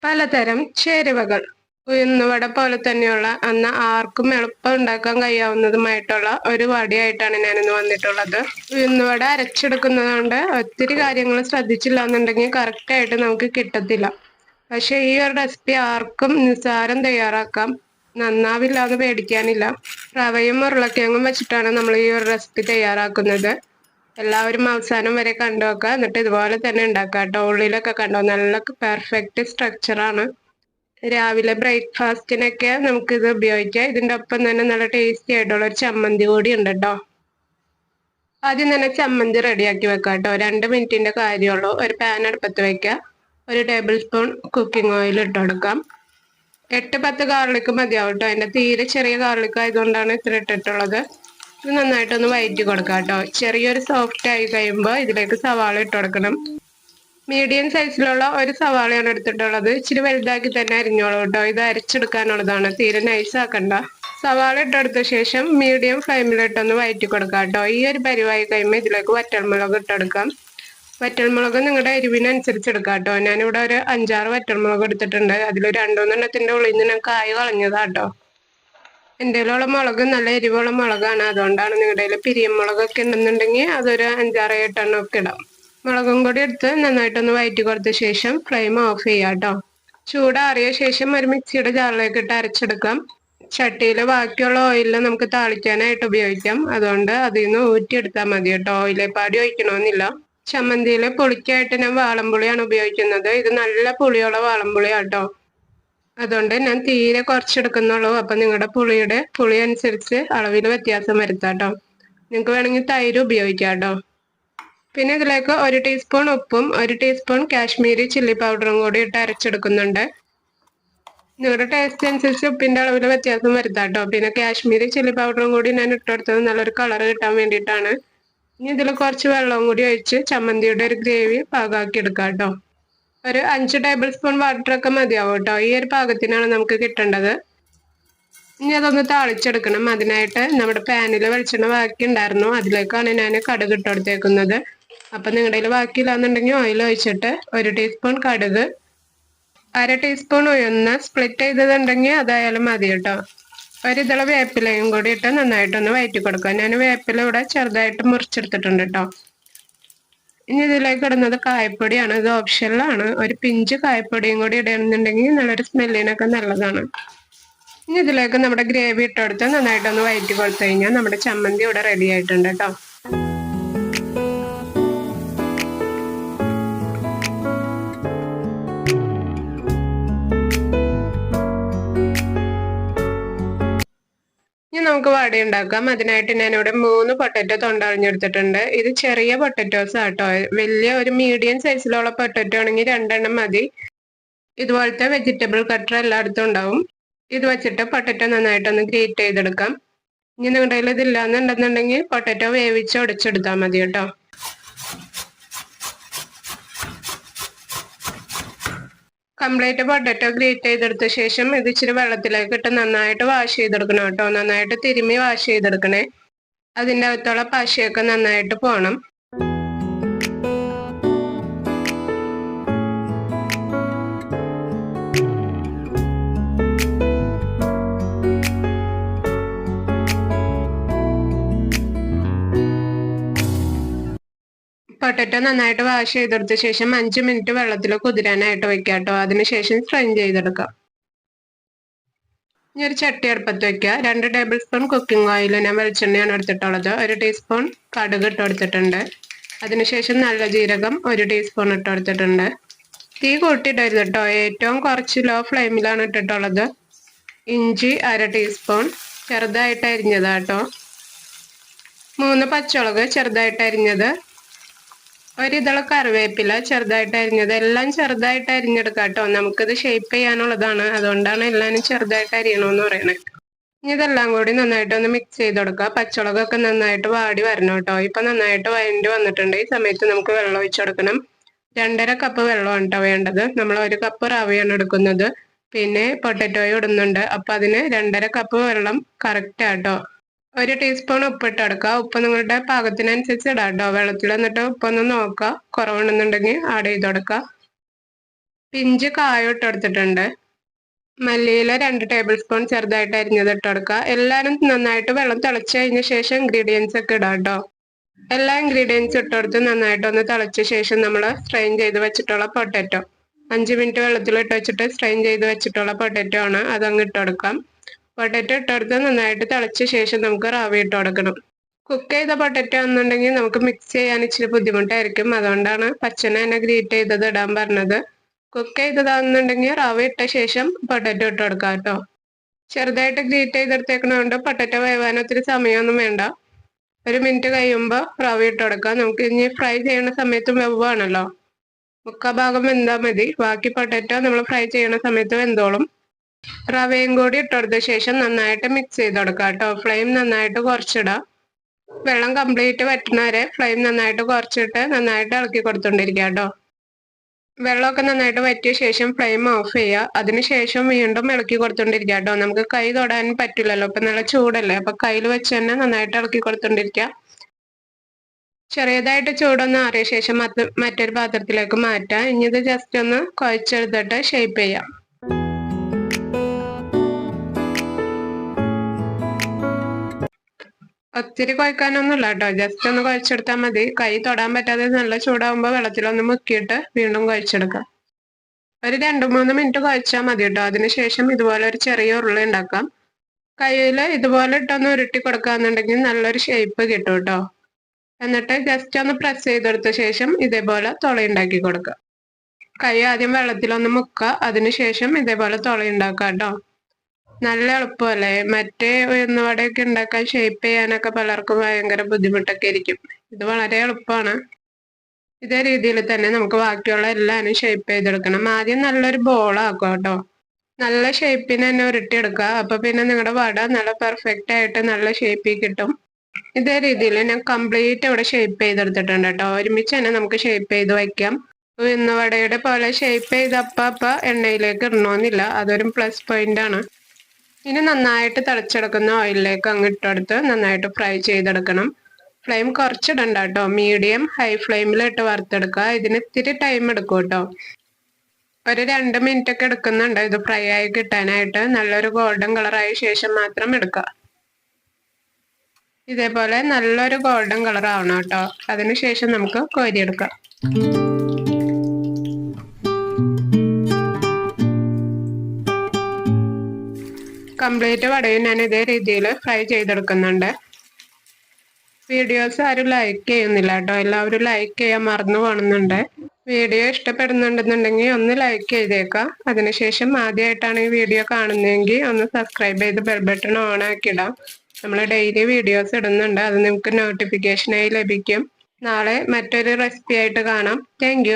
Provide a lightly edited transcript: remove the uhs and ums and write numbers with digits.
പലതരം ചേരുവകൾ. ഉഴുന്നുവട പോലെ തന്നെയുള്ള എന്നാൽ ആർക്കും എളുപ്പം ഉണ്ടാക്കാൻ കഴിയാവുന്നതുമായിട്ടുള്ള ഒരു വടയായിട്ടാണ് ഞാനിന്ന് വന്നിട്ടുള്ളത്. ഉഴുന്നുവട അരച്ചെടുക്കുന്നത് കൊണ്ട് ഒത്തിരി കാര്യങ്ങൾ ശ്രദ്ധിച്ചില്ല എന്നുണ്ടെങ്കിൽ കറക്റ്റായിട്ട് നമുക്ക് കിട്ടത്തില്ല. പക്ഷെ ഈ ഒരു റെസിപ്പി ആർക്കും നിസ്സാരം തയ്യാറാക്കാം. നന്നാവില്ല എന്ന് പേടിക്കാനില്ല. റവയും ഉരുളക്കിഴങ്ങും വെച്ചിട്ടാണ് നമ്മൾ ഈ ഒരു റെസിപ്പി തയ്യാറാക്കുന്നത്. എല്ലാവരും അവസാനം വരെ കണ്ടു നോക്കുക. എന്നിട്ട് ഇതുപോലെ തന്നെ ഉണ്ടാക്കുക കേട്ടോ. ഉള്ളിലൊക്കെ കണ്ടോ, നല്ല പെർഫെക്റ്റ് സ്ട്രക്ചറാണ്. രാവിലെ ബ്രേക്ക്ഫാസ്റ്റിനൊക്കെ നമുക്കിത് ഉപയോഗിക്കാം. ഇതിൻ്റെ ഒപ്പം തന്നെ നല്ല ടേസ്റ്റി ആയിട്ടുള്ള ഒരു ചമ്മന്തി കൂടി ഉണ്ട് കേട്ടോ. ആദ്യം തന്നെ ചമ്മന്തി റെഡിയാക്കി വെക്കാം കേട്ടോ. 2 മിനിറ്റിൻ്റെ കാര്യമുള്ളൂ. ഒരു പാൻ അടുപ്പത്ത് വെക്കുക. 1 ടേബിൾ സ്പൂൺ കുക്കിംഗ് ഓയിൽ ഇട്ട് കൊടുക്കാം. 8-10 ഗാർലിക്ക് മതിയാവും കേട്ടോ. അതിൻ്റെ തീരെ ചെറിയ ഗാർലിക്ക് ആയതുകൊണ്ടാണ് ഇത്ര ഇട്ടിട്ടുള്ളത്. ഇത് നന്നായിട്ടൊന്ന് വഴറ്റി കൊടുക്കാം കേട്ടോ. ചെറിയൊരു സോഫ്റ്റ് ആയി കഴിയുമ്പോൾ ഇതിലേക്ക് സവാള ഇട്ട് കൊടുക്കണം. മീഡിയം സൈസിലുള്ള ഒരു സവാളയാണ് എടുത്തിട്ടുള്ളത്. ഇച്ചിരി വലുതാക്കി തന്നെ അരിഞ്ഞോളൂ കേട്ടോ. ഇത് അരച്ചെടുക്കാനുള്ളതാണ്, തീരെ നൈസ് ആക്കണ്ട. സവാള ഇട്ടെടുത്ത ശേഷം മീഡിയം ഫ്ലെയിമിലിട്ടൊന്ന് വഴറ്റി കൊടുക്കാം കേട്ടോ. ഈ ഒരു പരിവായി കഴിയുമ്പോൾ ഇതിലേക്ക് വറ്റൽമുളക് ഇട്ടെടുക്കാം. വറ്റൽമുളക് നിങ്ങളുടെ എരിവിനനുസരിച്ച് എടുക്കാം കേട്ടോ. ഞാനിവിടെ ഒരു 5-6 വറ്റൽമുളക് എടുത്തിട്ടുണ്ട്. അതിൽ 2-3 ഉള്ളിൽ നിന്ന് ഞാൻ കായ് കളഞ്ഞതാട്ടോ. എൻ്റെ കയ്യിലുള്ള മുളക് നല്ല എരിവുള്ള മുളകാണ്, അതുകൊണ്ടാണ്. നിങ്ങളുടെ കയ്യിൽ പിരിയമുളകൊക്കെ ഉണ്ടെന്നുണ്ടെങ്കിൽ അതൊരു 5-6-8 ഒക്കെ ഇടാം. മുളകും കൂടി എടുത്ത് നന്നായിട്ടൊന്ന് വഴറ്റി കൊടുത്ത ശേഷം ഫ്ലെയിം ഓഫ് ചെയ്യാം കേട്ടോ. ചൂടാറിയ ശേഷം ഒരു മിക്സിയുടെ ജാറിലേക്ക് ഇട്ട് അരച്ചെടുക്കാം. ചട്ടിയിൽ ബാക്കിയുള്ള ഓയിലിൽ നമുക്ക് താളിക്കാനായിട്ട് ഉപയോഗിക്കാം. അതുകൊണ്ട് അതിൽ നിന്ന് ഊറ്റിയെടുത്താൽ മതി കേട്ടോ. ഓയിലേപ്പാടി ഒഴിക്കണമെന്നില്ല. ചമ്മന്തിയിൽ പുളിക്കായിട്ട് ഞാൻ വാളംപുളിയാണ് ഉപയോഗിക്കുന്നത്. ഇത് നല്ല പുളിയുള്ള വാളംപുളിയാട്ടോ. അതുകൊണ്ട് ഞാൻ തീരെ കുറച്ചെടുക്കുന്നുള്ളൂ. അപ്പം നിങ്ങളുടെ പുളി അനുസരിച്ച് അളവിൽ വ്യത്യാസം വരുത്താം കേട്ടോ. നിങ്ങൾക്ക് വേണമെങ്കിൽ തൈര് ഉപയോഗിക്കാം കേട്ടോ. പിന്നെ ഇതിലേക്ക് 1 ടീസ്പൂൺ ഉപ്പും 1 ടീസ്പൂൺ കാശ്മീരി ചില്ലി പൗഡറും കൂടി ഇട്ട് അരച്ചെടുക്കുന്നുണ്ട്. നിങ്ങളുടെ ടേസ്റ്റ് അനുസരിച്ച് ഉപ്പിൻ്റെ അളവിൽ വ്യത്യാസം വരുത്താം കേട്ടോ. പിന്നെ കാശ്മീരി ചില്ലി പൗഡറും കൂടി ഞാൻ ഇട്ടെടുത്തത് നല്ലൊരു കളർ കിട്ടാൻ വേണ്ടിയിട്ടാണ്. ഇനി ഇതിൽ കുറച്ച് വെള്ളവും കൂടി ഒഴിച്ച് ചമ്മന്തിയുടെ ഒരു ഗ്രേവി പാകമാക്കി എടുക്കാം കേട്ടോ. ഒരു 5 ടേബിൾ സ്പൂൺ വാട്ടറൊക്കെ മതിയാവും കേട്ടോ. ഈ ഒരു പാകത്തിനാണ് നമുക്ക് കിട്ടേണ്ടത്. ഇനി അതൊന്ന് താളിച്ചെടുക്കണം. അതിനായിട്ട് നമ്മുടെ പാനിൽ വെളിച്ചെണ്ണ ബാക്കി ഉണ്ടായിരുന്നു, അതിലേക്കാണ് ഞാൻ കടുക് ഇട്ട് കൊടുത്തേക്കുന്നത്. അപ്പം നിങ്ങളുടെ കയ്യിൽ ബാക്കിയില്ല എന്നുണ്ടെങ്കിൽ ഓയിൽ ഒഴിച്ചിട്ട് 1 ടീസ്പൂൺ കടുക്, 1/2 ടീസ്പൂൺ ഉഴുന്ന് സ്പ്ലിറ്റ് ചെയ്തതുണ്ടെങ്കിൽ അതായാലും മതി കേട്ടോ. ഒരിതള വേപ്പിലയും കൂടി ഇട്ട് നന്നായിട്ടൊന്ന് വഴറ്റി കൊടുക്കുക. ഞാൻ വേപ്പില ഇവിടെ ചെറുതായിട്ട് മുറിച്ചെടുത്തിട്ടുണ്ട് കേട്ടോ. ഇനി ഇതിലേക്ക് ഇടുന്നത് കായപ്പൊടിയാണ്. ഇത് ഓപ്ഷനിലാണ്. ഒരു പിഞ്ച് കായപ്പൊടിയും കൂടി ഇടുന്നുണ്ടെങ്കിൽ നല്ലൊരു സ്മെല്ലിനൊക്കെ നല്ലതാണ്. ഇനി ഇതിലേക്ക് നമ്മുടെ ഗ്രേവി ഇട്ടെടുത്ത് നന്നായിട്ടൊന്ന് വഴറ്റി കൊടുത്തു കഴിഞ്ഞാൽ നമ്മുടെ ചമ്മന്തി ഇവിടെ റെഡി ആയിട്ടുണ്ട് കേട്ടോ. ഇനി നമുക്ക് വട ഉണ്ടാക്കാം. അതിനായിട്ട് ഞാനിവിടെ 3 പൊട്ടറ്റോ തൊണ്ടറിഞ്ഞെടുത്തിട്ടുണ്ട്. ഇത് ചെറിയ പൊട്ടറ്റോസ് ആട്ടോ. വലിയ ഒരു മീഡിയം സൈസിലുള്ള പൊട്ടറ്റോ ആണെങ്കിൽ 2 എണ്ണം മതി. ഇതുപോലത്തെ വെജിറ്റബിൾ കട്ടർ എല്ലായിടത്തും ഉണ്ടാവും. ഇത് വെച്ചിട്ട് പൊട്ടറ്റോ നന്നായിട്ടൊന്ന് ഗ്രേറ്റ് ചെയ്തെടുക്കാം. ഇനി നിങ്ങളുടെ കയ്യിൽ ഇതില്ലാന്നുണ്ടെന്നുണ്ടെങ്കിൽ പൊട്ടറ്റോ വേവിച്ച് ഉടച്ചെടുത്താൽ മതി കേട്ടോ. കംപ്ലീറ്റ് പൊട്ടറ്റോ ഗ്രേറ്റ് ചെയ്തെടുത്ത ശേഷം ഇത് ഇച്ചിരി വെള്ളത്തിലേക്ക് ഇട്ട് നന്നായിട്ട് വാഷ് ചെയ്തെടുക്കണം കേട്ടോ. നന്നായിട്ട് തിരുമ്മി വാഷ് ചെയ്തെടുക്കണേ. അതിൻ്റെ അകത്തുള്ള പശയൊക്കെ നന്നായിട്ട് പോകണം. പൊട്ടറ്റോ നന്നായിട്ട് വാഷ് ചെയ്തെടുത്ത ശേഷം 5 മിനിറ്റ് വെള്ളത്തിൽ കുതിരാനായിട്ട് വെക്കാം കേട്ടോ. അതിനുശേഷം സ്ട്രെയിൻ ചെയ്തെടുക്കാം. ഇനി ഒരു ചട്ടി അടുപ്പത്ത് വെക്കുക. 2 ടേബിൾ സ്പൂൺ കുക്കിംഗ് ഓയിൽ, ഞാൻ വെളിച്ചെണ്ണയാണ് എടുത്തിട്ടുള്ളത്. 1 ടീസ്പൂൺ കടുക് ഇട്ട് കൊടുത്തിട്ടുണ്ട്. അതിനുശേഷം നല്ല ജീരകം 1 ടീസ്പൂൺ ഇട്ട് കൊടുത്തിട്ടുണ്ട്. തീ കൂട്ടിയിടരുത് കേട്ടോ. ഏറ്റവും കുറച്ച് ലോ ഫ്ലെയിമിലാണ് ഇട്ടിട്ടുള്ളത്. ഇഞ്ചി 1/2 ടീസ്പൂൺ ചെറുതായിട്ട് അരിഞ്ഞതാട്ടോ. 3 പച്ചമുളക് ചെറുതായിട്ട് അരിഞ്ഞത്, ഒരിതള കറിവേപ്പില ചെറുതായിട്ട് അരിഞ്ഞത്. എല്ലാം ചെറുതായിട്ട് അരിഞ്ഞെടുക്കാം കേട്ടോ. നമുക്കിത് ഷേപ്പ് ചെയ്യാനുള്ളതാണ്, അതുകൊണ്ടാണ് എല്ലാവരും ചെറുതായിട്ട് അരിയണമെന്ന് പറയണത്. ഇനി ഇതെല്ലാം കൂടി നന്നായിട്ടൊന്ന് മിക്സ് ചെയ്ത് കൊടുക്കുക. പച്ചമുളകൊക്കെ നന്നായിട്ട് വാടി വരണം കേട്ടോ. ഇപ്പം നന്നായിട്ട് വഴണ്ടി വന്നിട്ടുണ്ട്. ഈ സമയത്ത് നമുക്ക് വെള്ളം ഒഴിച്ചു കൊടുക്കണം. 2.5 കപ്പ് വെള്ളമാണ് കേട്ടോ വേണ്ടത്. നമ്മൾ 1 കപ്പ് റവയാണ് എടുക്കുന്നത്. പിന്നെ പൊട്ടറ്റോയും ഇടുന്നുണ്ട്. അപ്പം അതിന് 2.5 കപ്പ് വെള്ളം കറക്റ്റ് ആട്ടോ. 1 ടീസ്പൂൺ ഉപ്പിട്ട് എടുക്കുക. ഉപ്പ് നിങ്ങളുടെ പാകത്തിനനുസരിച്ച് ഇടാം കേട്ടോ. വെള്ളത്തിൽ എന്നിട്ട് ഉപ്പൊന്ന് നോക്കുക. കുറവുണ്ടെന്നുണ്ടെങ്കിൽ ആഡ് ചെയ്ത് കൊടുക്കുക. പിഞ്ച് കായം ഇട്ട് കൊടുത്തിട്ടുണ്ട്. മല്ലിയില 2 ടേബിൾ സ്പൂൺ ചെറുതായിട്ട് അരിഞ്ഞത് ഇട്ട് കൊടുക്കുക. എല്ലാവരും നന്നായിട്ട് വെള്ളം തിളച്ച് കഴിഞ്ഞ ശേഷം ഇൻഗ്രീഡിയൻസ് ഒക്കെ ഇടാം കേട്ടോ. എല്ലാ ഇൻഗ്രീഡിയൻസും ഇട്ട് കൊടുത്ത് നന്നായിട്ടൊന്ന് തിളച്ച ശേഷം നമ്മൾ സ്ട്രെയിൻ ചെയ്ത് വെച്ചിട്ടുള്ള പൊട്ടാറ്റോ 5 മിനിറ്റ് വെള്ളത്തിലിട്ട് വെച്ചിട്ട് സ്ട്രെയിൻ ചെയ്ത് വെച്ചിട്ടുള്ള പൊട്ടാറ്റോ ആണ്, അതങ്ങ് ഇട്ട് കൊടുക്കാം. പൊട്ടാറ്റോ ഇട്ട് കൊടുത്ത് നന്നായിട്ട് തിളച്ച ശേഷം നമുക്ക് റവ ഇട്ട് കൊടുക്കണം. കുക്ക് ചെയ്ത പൊട്ടാറ്റോ എന്നുണ്ടെങ്കിൽ നമുക്ക് മിക്സ് ചെയ്യാൻ ഇച്ചിരി ബുദ്ധിമുട്ടായിരിക്കും, അതുകൊണ്ടാണ് പച്ചനെ തന്നെ ഗ്രേറ്റ് ചെയ്തത് ഇടാൻ പറഞ്ഞത്. കുക്ക് ചെയ്തതാണെന്നുണ്ടെങ്കിൽ റവ ഇട്ട ശേഷം പൊട്ടാറ്റോ ഇട്ട് കൊടുക്കാം കേട്ടോ. ചെറുതായിട്ട് ഗ്രേറ്റ് ചെയ്തെടുത്തേക്കണതുകൊണ്ട് പൊട്ടാറ്റോ വേവാൻ ഒത്തിരി സമയമൊന്നും വേണ്ട. 1 മിനിറ്റ് കഴിയുമ്പോൾ റവ ഇട്ട് കൊടുക്കാം. നമുക്ക് ഇനി ഫ്രൈ ചെയ്യുന്ന സമയത്ത് വെവാണല്ലോ, 3/4 ഭാഗം വെന്താൽ മതി. ബാക്കി പൊട്ടാറ്റോ നമ്മൾ ഫ്രൈ ചെയ്യുന്ന സമയത്ത് വെന്തോളും. റവയും കൂടി ഇട്ട് കൊടുത്ത ശേഷം നന്നായിട്ട് മിക്സ് ചെയ്ത് കൊടുക്കാം കേട്ടോ. ഫ്ലെയിം നന്നായിട്ട് കുറച്ചിടാം. വെള്ളം കംപ്ലീറ്റ് വറ്റുന്ന വരെ ഫ്ലെയിം നന്നായിട്ട് കുറച്ചിട്ട് നന്നായിട്ട് ഇളക്കി കൊടുത്തോണ്ടിരിക്കുക കേട്ടോ. വെള്ളമൊക്കെ നന്നായിട്ട് വറ്റിയ ശേഷം ഫ്ലെയിം ഓഫ് ചെയ്യുക. അതിനുശേഷം വീണ്ടും ഇളക്കി കൊടുത്തോണ്ടിരിക്കുക കേട്ടോ. നമുക്ക് കൈ തൊടാൻ പറ്റില്ലല്ലോ, ഇപ്പൊ നല്ല ചൂടല്ലേ, അപ്പൊ കയ്യിൽ വെച്ച് തന്നെ നന്നായിട്ട് ഇളക്കി കൊടുത്തോണ്ടിരിക്കുക. ചെറിയതായിട്ട് ചൂടൊന്ന് ആറിയ ശേഷം മറ്റൊരു പാത്രത്തിലേക്ക് മാറ്റാം. ഇനി ഇത് ജസ്റ്റ് ഒന്ന് കുഴച്ചെടുത്തിട്ട് ഷേപ്പ് ചെയ്യാം. ഒത്തിരി കുഴക്കാനൊന്നുമില്ല കേട്ടോ, ജസ്റ്റ് ഒന്ന് കുഴച്ചെടുത്താൽ മതി. കൈ തൊടാൻ പറ്റാതെ നല്ല ചൂടാകുമ്പോൾ വെള്ളത്തിലൊന്ന് മുക്കിയിട്ട് വീണ്ടും കുഴച്ചെടുക്കാം. ഒരു 2-3 മിനിറ്റ് കുഴച്ചാൽ മതി കേട്ടോ. അതിനുശേഷം ഇതുപോലെ ഒരു ചെറിയ ഉരുള ഉണ്ടാക്കാം. കയ്യിൽ ഇതുപോലെ ഇട്ടൊന്ന് ഉരുട്ടി കൊടുക്കാന്നുണ്ടെങ്കിൽ നല്ലൊരു ഷേപ്പ് കിട്ടും കേട്ടോ. എന്നിട്ട് ജസ്റ്റ് ഒന്ന് പ്രസ് ചെയ്തെടുത്ത ശേഷം ഇതേപോലെ തുളയുണ്ടാക്കി കൊടുക്കുക. കൈ ആദ്യം വെള്ളത്തിലൊന്ന് മുക്കുക, അതിനുശേഷം ഇതേപോലെ തുളയുണ്ടാക്കാം കേട്ടോ. നല്ല എളുപ്പമല്ലേ. മറ്റേ ഉഴുന്നുവടയൊക്കെ ഉണ്ടാക്കാൻ ഷേപ്പ് ചെയ്യാനൊക്കെ പലർക്കും ഭയങ്കര ബുദ്ധിമുട്ടൊക്കെ ആയിരിക്കും. ഇത് വളരെ എളുപ്പമാണ്. ഇതേ രീതിയിൽ തന്നെ നമുക്ക് ബാക്കിയുള്ള എല്ലാവരും ഷേപ്പ് ചെയ്തെടുക്കണം. ആദ്യം നല്ലൊരു ബോളാക്കുക കേട്ടോ. നല്ല ഷേപ്പിന് തന്നെ ഉരുട്ടിയെടുക്കുക. അപ്പൊ പിന്നെ നിങ്ങളുടെ വട നല്ല പെർഫെക്റ്റ് ആയിട്ട് നല്ല ഷേപ്പിൽ കിട്ടും. ഇതേ രീതിയിൽ ഞാൻ കംപ്ലീറ്റ് ഇവിടെ ഷേപ്പ് ചെയ്തെടുത്തിട്ടുണ്ട് കേട്ടോ. ഒരുമിച്ച് തന്നെ നമുക്ക് ഷേപ്പ് ചെയ്ത് വയ്ക്കാം. ഉഴുന്നുവടയുടെ പോലെ ഷേപ്പ് ചെയ്ത് അപ്പ എണ്ണയിലേക്ക് ഇടണമെന്നില്ല, അതൊരു പ്ലസ് പോയിന്റ് ആണ്. ഇനി നന്നായിട്ട് തിളച്ചെടുക്കുന്ന ഓയിലിലേക്ക് അങ്ങ് ഇട്ടെടുത്ത് നന്നായിട്ട് ഫ്രൈ ചെയ്തെടുക്കണം. ഫ്ലെയിം കുറച്ചിടണ്ട കേട്ടോ, മീഡിയം ഹൈ ഫ്ലെയിമിലിട്ട് വറുത്തെടുക്കുക. ഇതിന് ഇത്തിരി ടൈം എടുക്കും കേട്ടോ. ഒരു 2 മിനിറ്റ് ഒക്കെ എടുക്കുന്നുണ്ട് ഇത് ഫ്രൈ ആയി കിട്ടാനായിട്ട്. നല്ലൊരു ഗോൾഡൻ കളറായ ശേഷം മാത്രം എടുക്കുക. ഇതേപോലെ നല്ലൊരു ഗോൾഡൻ കളർ ആവണം കേട്ടോ. അതിനുശേഷം നമുക്ക് കോരിയെടുക്കാം. കംപ്ലീറ്റ് വടയും ഞാൻ ഇതേ രീതിയിൽ ഫ്രൈ ചെയ്തെടുക്കുന്നുണ്ട്. വീഡിയോസ് ആരും ലൈക്ക് ചെയ്യുന്നില്ല കേട്ടോ, എല്ലാവരും ലൈക്ക് ചെയ്യാൻ മറന്നു പോകുന്നുണ്ട്. വീഡിയോ ഇഷ്ടപ്പെടുന്നുണ്ടെന്നുണ്ടെങ്കിൽ ഒന്ന് ലൈക്ക് ചെയ്തേക്കാം. അതിനുശേഷം ആദ്യമായിട്ടാണ് ഈ വീഡിയോ കാണുന്നതെങ്കിൽ ഒന്ന് സബ്സ്ക്രൈബ് ചെയ്ത് ബെൽ ബട്ടൺ ഓൺ ആക്കിയിടാം. നമ്മൾ ഡെയിലി വീഡിയോസ് ഇടുന്നുണ്ട്, അത് നിങ്ങൾക്ക് നോട്ടിഫിക്കേഷനായി ലഭിക്കും. നാളെ മറ്റൊരു റെസിപ്പി ആയിട്ട് കാണാം. താങ്ക്